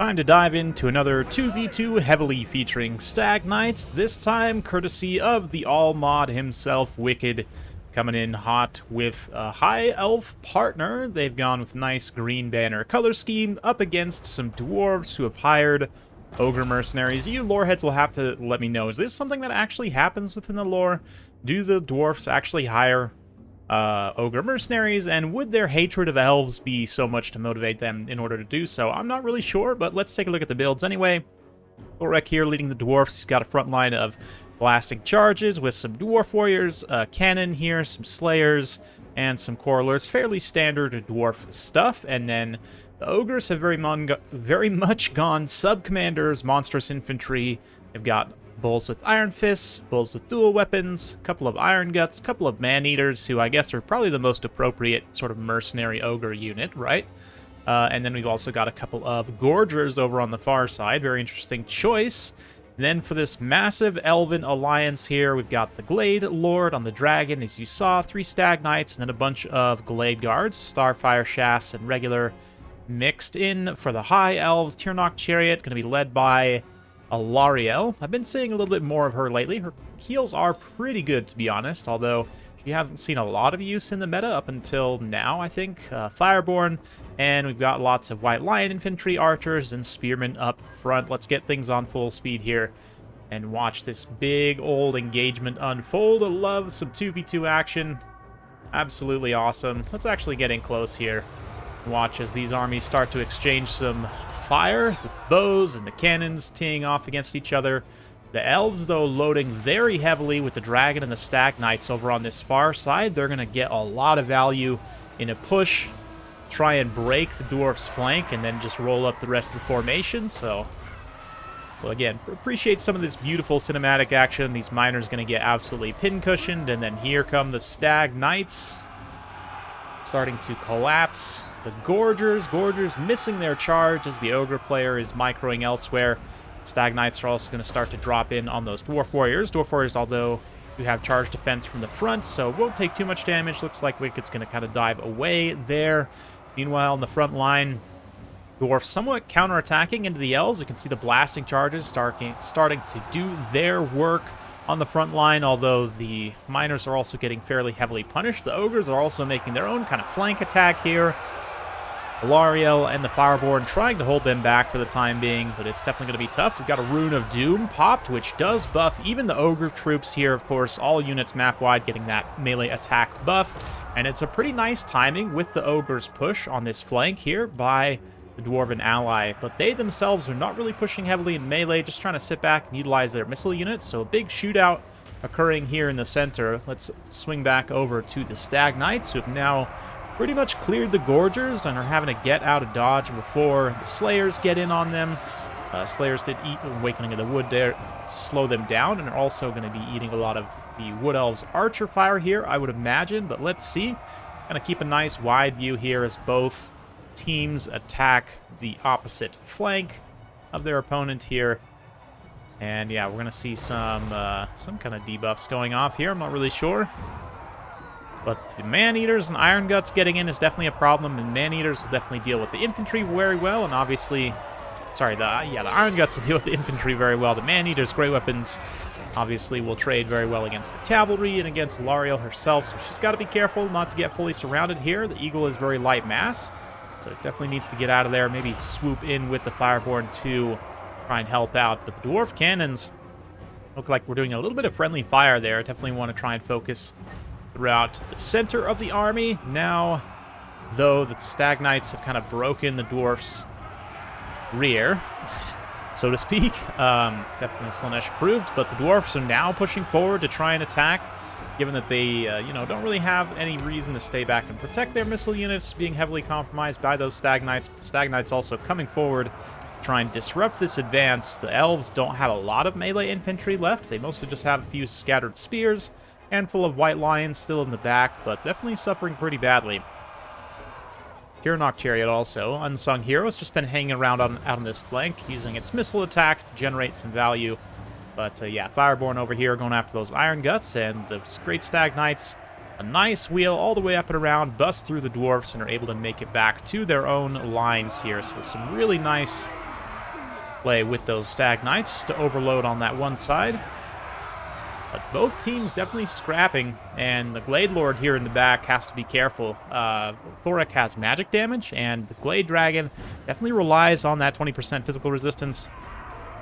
Time to dive into another 2v2 heavily featuring Stag Knights, this time courtesy of the all-mod himself, Wicked, coming in hot with a high elf partner. They've gone with nice green banner color scheme up against some dwarves who have hired ogre mercenaries. You loreheads will have to let me know, is this something that actually happens within the lore? Do the dwarfs actually hire ogre mercenaries, and would their hatred of elves be so much to motivate them in order to do so? I'm not really sure, but let's take a look at the builds anyway. Ulrich here leading the dwarfs. He's got a front line of blasting charges with some dwarf warriors, cannon here, some slayers, and some correlers. Fairly standard dwarf stuff. And then the ogres have very much gone sub-commanders, monstrous infantry. They've got bulls with iron fists, bulls with dual weapons, a couple of iron guts, a couple of man-eaters, who I guess are probably the most appropriate sort of mercenary ogre unit, right? And then we've also got a couple of gorgers over on the far side. Very interesting choice. And then for this massive elven alliance here, we've got the Glade Lord on the dragon, as you saw, 3 Stag Knights, and then a bunch of Glade Guards, Starfire Shafts, and regular mixed in for the High Elves. Tirnoch Chariot, going to be led by Alariel. I've been seeing a little bit more of her lately. Her heals are pretty good, to be honest, although she hasn't seen a lot of use in the meta up until now, I think. Fireborn, and we've got lots of White Lion infantry, archers, and spearmen up front. Let's get things on full speed here and watch this big old engagement unfold. I love some 2v2 action. Absolutely awesome. Let's actually get in close here. Watch as these armies start to exchange some fire, the bows and the cannons teeing off against each other. The elves, though, loading very heavily with the dragon and the Stag Knights over on this far side. They're going to get a lot of value in a push, try and break the dwarf's flank, and then just roll up the rest of the formation. So, well, again, appreciate some of this beautiful cinematic action. These miners going to get absolutely pin-cushioned, and then here come the Stag Knights, starting to collapse. The Gorgers missing their charge as the Ogre player is microing elsewhere. Stag Knights are also going to start to drop in on those Dwarf Warriors. Dwarf Warriors, although, do have charge defense from the front, so won't take too much damage. Looks like Wicked's going to kind of dive away there. Meanwhile, on the front line, Dwarfs somewhat counterattacking into the Elves. You can see the blasting charges starting to do their work on the front line, although the miners are also getting fairly heavily punished. The Ogres are also making their own kind of flank attack here. Alariel and the Fireborn trying to hold them back for the time being, but it's definitely going to be tough. We've got a Rune of Doom popped, which does buff even the Ogre troops here. Of course, all units map-wide getting that melee attack buff, and it's a pretty nice timing with the Ogre's push on this flank here by the Dwarven ally, but they themselves are not really pushing heavily in melee, just trying to sit back and utilize their missile units. So a big shootout occurring here in the center. Let's swing back over to the Stag Knights, who have now pretty much cleared the Gorgers and are having to get out of dodge before the Slayers get in on them. Slayers did eat Awakening of the Wood there to slow them down, and are also going to be eating a lot of the Wood Elves' archer fire here, I would imagine, but let's see. Going to keep a nice wide view here as both teams attack the opposite flank of their opponent here. And yeah, we're going to see some kind of debuffs going off here. I'm not really sure. But the Man-Eaters and Iron Guts getting in is definitely a problem, and Man-Eaters will definitely deal with the infantry very well, and obviously, sorry, the Iron Guts will deal with the infantry very well. The Man-Eaters, great weapons, obviously will trade very well against the cavalry and against Alariel herself, so she's got to be careful not to get fully surrounded here. The Eagle is very light mass, so it definitely needs to get out of there, maybe swoop in with the Fireborn to try and help out. But the Dwarf Cannons look like we're doing a little bit of friendly fire there. Definitely want to try and focus throughout the center of the army. Now, though, that the Stag Knights have kind of broken the Dwarfs' rear, so to speak. Definitely Slaanesh approved, but the Dwarfs are now pushing forward to try and attack, given that they, don't really have any reason to stay back and protect their missile units, being heavily compromised by those Stag Knights. But the Stag Knights also coming forward to try and disrupt this advance. The Elves don't have a lot of melee infantry left. They mostly just have a few scattered spears, handful of White Lions still in the back, but definitely suffering pretty badly. Tirnoch Chariot also, unsung hero, has just been hanging around out on this flank, using its missile attack to generate some value. But yeah, Fireborn over here going after those Iron Guts, and the great Stag Knights, a nice wheel all the way up and around, bust through the Dwarfs, and are able to make it back to their own lines here. So some really nice play with those Stag Knights just to overload on that one side. But both teams definitely scrapping, and the Glade Lord here in the back has to be careful. Thorek has magic damage, and the Glade Dragon definitely relies on that 20% physical resistance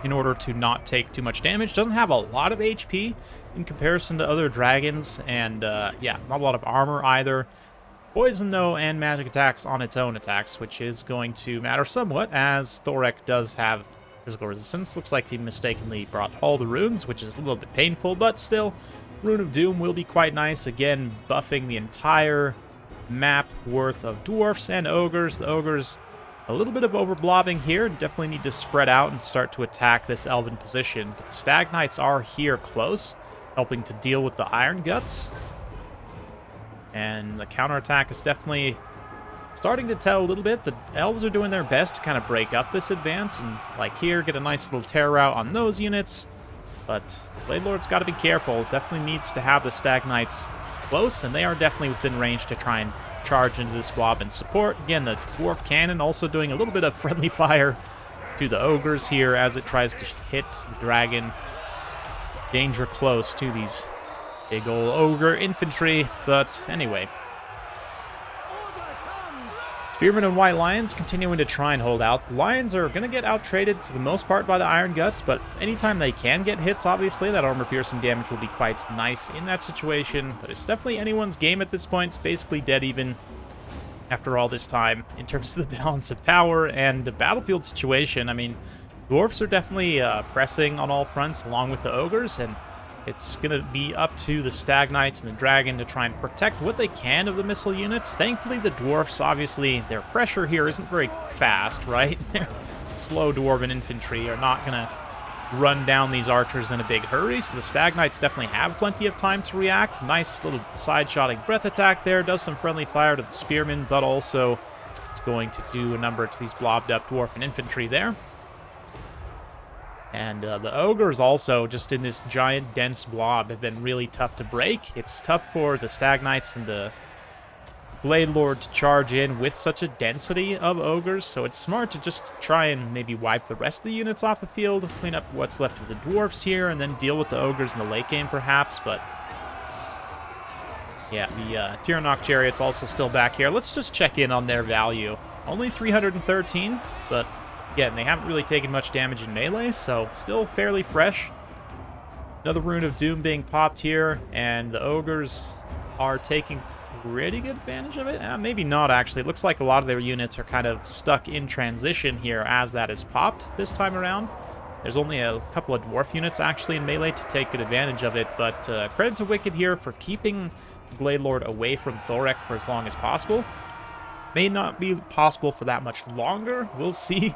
in order to not take too much damage. Doesn't have a lot of HP in comparison to other dragons, and yeah, not a lot of armor either. Poison, though, and magic attacks on its own attacks, which is going to matter somewhat, as Thorek does have physical resistance. Looks like he mistakenly brought all the runes, which is a little bit painful, but still, Rune of Doom will be quite nice. Again, buffing the entire map worth of Dwarfs and Ogres. The Ogres, a little bit of overblobbing here. Definitely need to spread out and start to attack this Elven position. But the Stag Knights are here close, helping to deal with the Iron Guts. And the counterattack is definitely starting to tell a little bit. The elves are doing their best to kind of break up this advance and, like here, get a nice little terror out on those units. But Blade Lord's got to be careful. Definitely needs to have the Stag Knights close, and they are definitely within range to try and charge into this Wob and support. Again, the Dwarf Cannon also doing a little bit of friendly fire to the Ogres here as it tries to hit the Dragon. Danger close to these big ol' Ogre infantry, but anyway. Spearmen and White Lions continuing to try and hold out. The Lions are going to get out-traded for the most part by the Iron Guts, but anytime they can get hits, obviously, that armor-piercing damage will be quite nice in that situation. But it's definitely anyone's game at this point. It's basically dead even after all this time in terms of the balance of power and the battlefield situation. I mean, Dwarfs are definitely pressing on all fronts along with the Ogres, and it's going to be up to the Stag Knights and the Dragon to try and protect what they can of the missile units. Thankfully, the Dwarfs, obviously, their pressure here isn't very fast, right? Their slow Dwarven infantry are not going to run down these archers in a big hurry, so the Stag Knights definitely have plenty of time to react. Nice little side-shotting breath attack there. Does some friendly fire to the Spearmen, but also it's going to do a number to these blobbed-up Dwarven infantry there. And the Ogres also, just in this giant, dense blob, have been really tough to break. It's tough for the Stag Knights and the Blade Lord to charge in with such a density of Ogres, so it's smart to just try and maybe wipe the rest of the units off the field, clean up what's left of the Dwarfs here, and then deal with the Ogres in the late game, perhaps. But yeah, the Tyrannok Chariot's also still back here. Let's just check in on their value. Only 313, but again, they haven't really taken much damage in melee, so still fairly fresh. Another Rune of Doom being popped here, and the Ogres are taking pretty good advantage of it. Maybe not, actually. It looks like a lot of their units are kind of stuck in transition here as that is popped this time around. There's only a couple of Dwarf units, actually, in melee to take good advantage of it, but credit to Wicked here for keeping Blade Lord away from Thorek for as long as possible. May not be possible for that much longer. We'll see.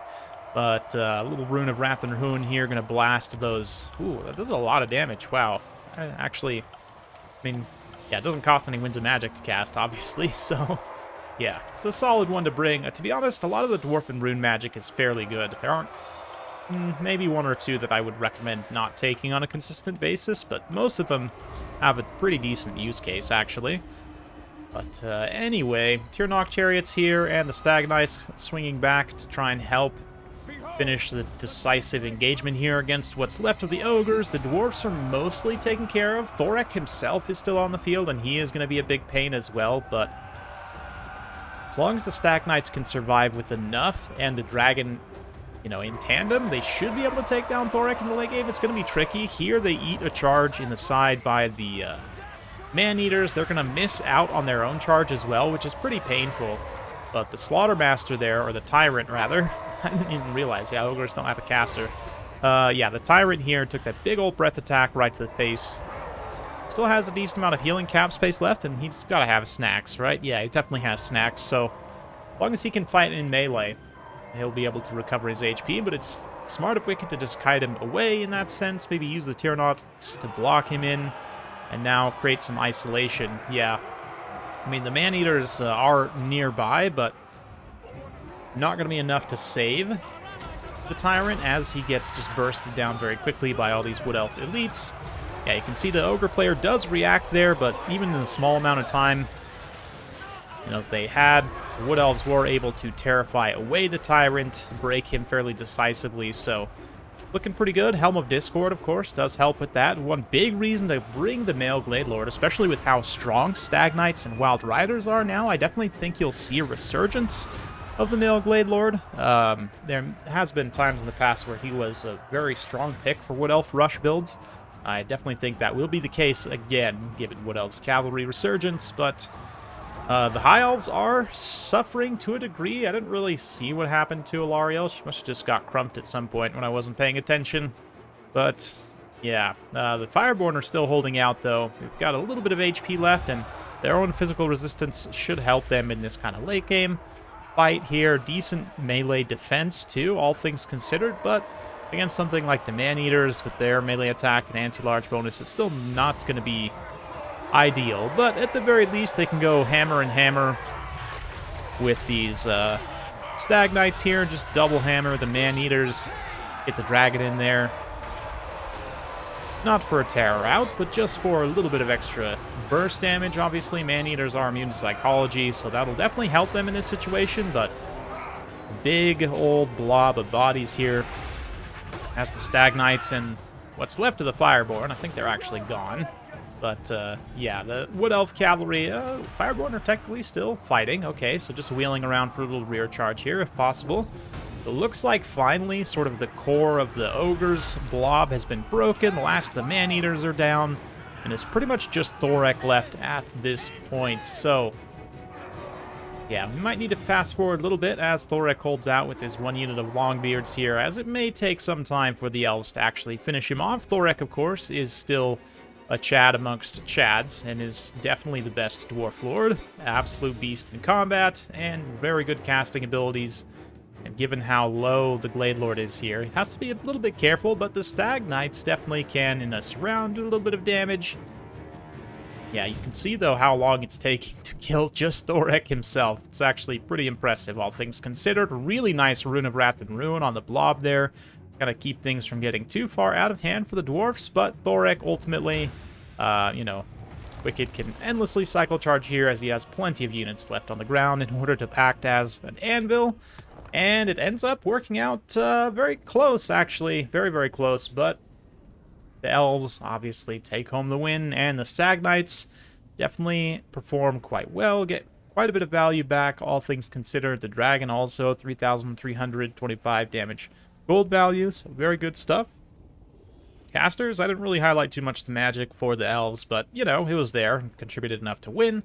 But a little Rune of Wrath and Ruin here, going to blast those. Ooh, that does a lot of damage. Wow. Actually, I mean, yeah, it doesn't cost any Winds of Magic to cast, obviously. So, yeah, it's a solid one to bring. To be honest, a lot of the Dwarf and Rune magic is fairly good. There aren't maybe one or two that I would recommend not taking on a consistent basis, but most of them have a pretty decent use case, actually. But anyway, Tyrannok Chariots here, and the Stag Knights swinging back to try and help finish the decisive engagement here against what's left of the Ogres. The Dwarfs are mostly taken care of. Thorek himself is still on the field, and he is going to be a big pain as well, but as long as the Stag Knights can survive with enough, and the Dragon, you know, in tandem, they should be able to take down Thorek in the late game. It's going to be tricky. Here they eat a charge in the side by the Man-Eaters. They're going to miss out on their own charge as well, which is pretty painful. But the Slaughtermaster there, or the Tyrant rather, I didn't even realize, yeah, Ogres don't have a caster. Yeah, the Tyrant here took that big old breath attack right to the face. Still has a decent amount of healing cap space left, and he's got to have snacks, right? Yeah, he definitely has snacks, so as long as he can fight in melee, he'll be able to recover his HP, but it's smart of Wicked to just kite him away in that sense, maybe use the Tyrannauts to block him in, and now create some isolation. Yeah, I mean, the Man-Eaters are nearby, but not going to be enough to save the Tyrant as he gets just bursted down very quickly by all these Wood Elf elites. Yeah, you can see the Ogre player does react there, but even in a small amount of time, you know, they had The Wood Elves were able to terrify away the Tyrant, break him fairly decisively, so looking pretty good. Helm of Discord, of course, does help with that. One big reason to bring the male Glade Lord, especially with how strong Stag Knights and Wild Riders are now, I definitely think you'll see a resurgence of the male Glade Lord. There has been times in the past where he was a very strong pick for Wood Elf rush builds. I definitely think that will be the case again, given Wood Elf's cavalry resurgence, but the High Elves are suffering to a degree. I didn't really see what happened to Alarielle. She must have just got crumped at some point when I wasn't paying attention. But, yeah, the Fireborn are still holding out, though. We've got a little bit of HP left, and their own physical resistance should help them in this kind of late game fight here. Decent melee defense, too, all things considered, but against something like the Man-Eaters with their melee attack and anti-large bonus, it's still not going to be ideal, but at the very least they can go hammer and hammer with these Stag Knights here. Just double hammer the Man-Eaters, get the dragon in there. Not for a terror out, but just for a little bit of extra burst damage. Obviously, Man-Eaters are immune to psychology, so that'll definitely help them in this situation, but big old blob of bodies here as the Stag Knights and what's left of the Fireborn. I think they're actually gone. But, yeah, the Wood Elf Cavalry, Fireborn are technically still fighting. Okay, so just wheeling around for a little rear charge here, if possible. It looks like finally, sort of the core of the Ogres blob has been broken. The last of the Man-Eaters are down. And it's pretty much just Thorek left at this point. So, yeah, we might need to fast forward a little bit as Thorek holds out with his one unit of Longbeards here, as it may take some time for the Elves to actually finish him off. Thorek, of course, is still a Chad amongst Chads, and is definitely the best Dwarf Lord. Absolute beast in combat, and very good casting abilities. And given how low the Glade Lord is here, he has to be a little bit careful, but the Stag Knights definitely can, in a surround, do a little bit of damage. Yeah, you can see, though, how long it's taking to kill just Thorek himself. It's actually pretty impressive, all things considered. Really nice Rune of Wrath and Ruin on the blob there. Gotta keep things from getting too far out of hand for the Dwarfs, but Thorek ultimately, you know, Wicked can endlessly cycle charge here as he has plenty of units left on the ground in order to act as an anvil, and it ends up working out very close, actually. Very, very close, but the Elves obviously take home the win, and the Stag Knights definitely perform quite well, get quite a bit of value back, all things considered. The Dragon also, 3,325 damage. Gold value, so very good stuff. Casters, I didn't really highlight too much the magic for the Elves, but, you know, it was there and contributed enough to win.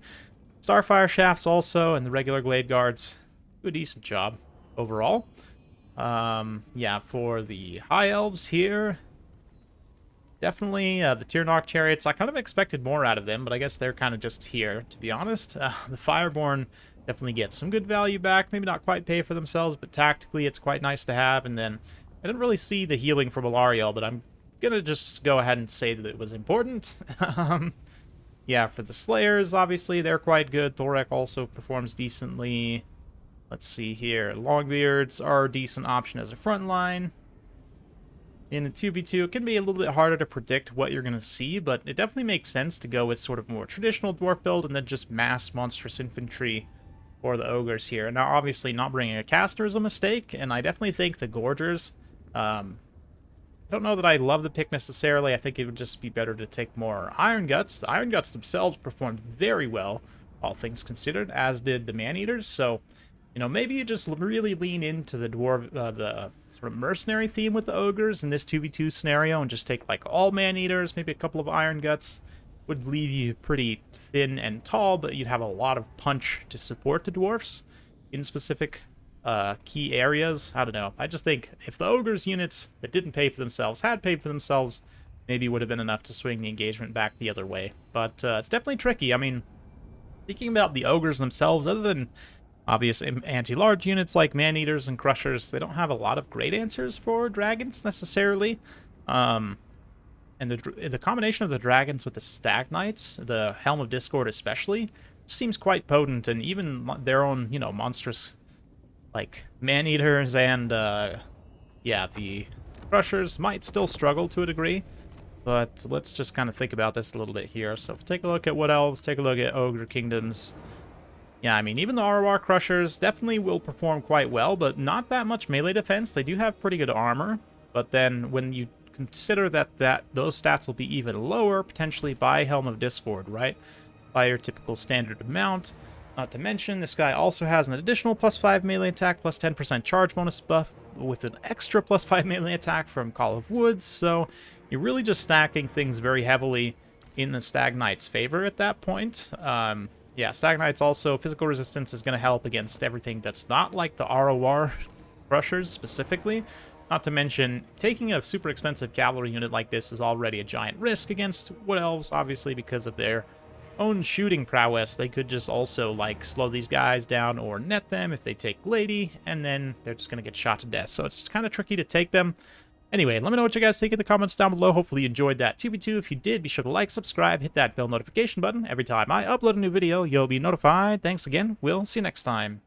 Starfire Shafts also, and the regular Glade Guards do a decent job overall. Yeah, for the High Elves here, definitely the Tirnock Chariots. I kind of expected more out of them, but I guess they're kind of just here, to be honest. The Fireborn definitely get some good value back. Maybe not quite pay for themselves, but tactically it's quite nice to have. And then I didn't really see the healing from Alarielle, but I'm going to just go ahead and say that it was important. Yeah, for the Slayers, obviously, they're quite good. Thorek also performs decently. Let's see here. Longbeards are a decent option as a front line. In the 2v2, it can be a little bit harder to predict what you're going to see, but it definitely makes sense to go with sort of more traditional dwarf build and then just mass monstrous infantry for the Ogres here. Now, obviously, not bringing a caster is a mistake, and I definitely think the Gorgers, I don't know that I love the pick necessarily. I think it would just be better to take more Iron Guts. The Iron Guts themselves performed very well, all things considered, as did the Man-Eaters, so, you know, maybe you just really lean into the the sort of mercenary theme with the Ogres in this 2v2 scenario and just take, like, all Man-Eaters, maybe a couple of Iron Guts. Would leave you pretty thin and tall, but you'd have a lot of punch to support the Dwarfs in specific key areas. I don't know. I just think if the Ogres units that didn't pay for themselves had paid for themselves, maybe would have been enough to swing the engagement back the other way. But it's definitely tricky. I mean, thinking about the Ogres themselves, other than obvious anti-large units like Man-Eaters and Crushers, they don't have a lot of great answers for dragons necessarily. And the combination of the dragons with the Stag Knights, the Helm of Discord especially, seems quite potent, and even their own, you know, monstrous, like, Man-Eaters and, yeah, the Crushers might still struggle to a degree, but let's just kind of think about this a little bit here. So if we take a look at Wood Elves, take a look at Ogre Kingdoms, Yeah, I mean, even the ROR Crushers definitely will perform quite well, but not that much melee defense. They do have pretty good armor, but then when you consider that those stats will be even lower, potentially by Helm of Discord, right? By your typical standard amount. Not to mention, this guy also has an additional +5 melee attack, plus 10% charge bonus buff, with an extra +5 melee attack from Call of Woods, so you're really just stacking things very heavily in the Stag Knight's favor at that point. Yeah, Stag Knight's also, physical resistance is going to help against everything that's not like the ROR Crushers specifically. Not to mention, taking a super expensive cavalry unit like this is already a giant risk against Wood Elves, obviously because of their own shooting prowess. They could just also, like, slow these guys down or net them if they take Lady, and then they're just going to get shot to death. So it's kind of tricky to take them. Anyway, let me know what you guys think in the comments down below. Hopefully you enjoyed that 2v2. If you did, be sure to like, subscribe, hit that bell notification button. Every time I upload a new video, you'll be notified. Thanks again. We'll see you next time.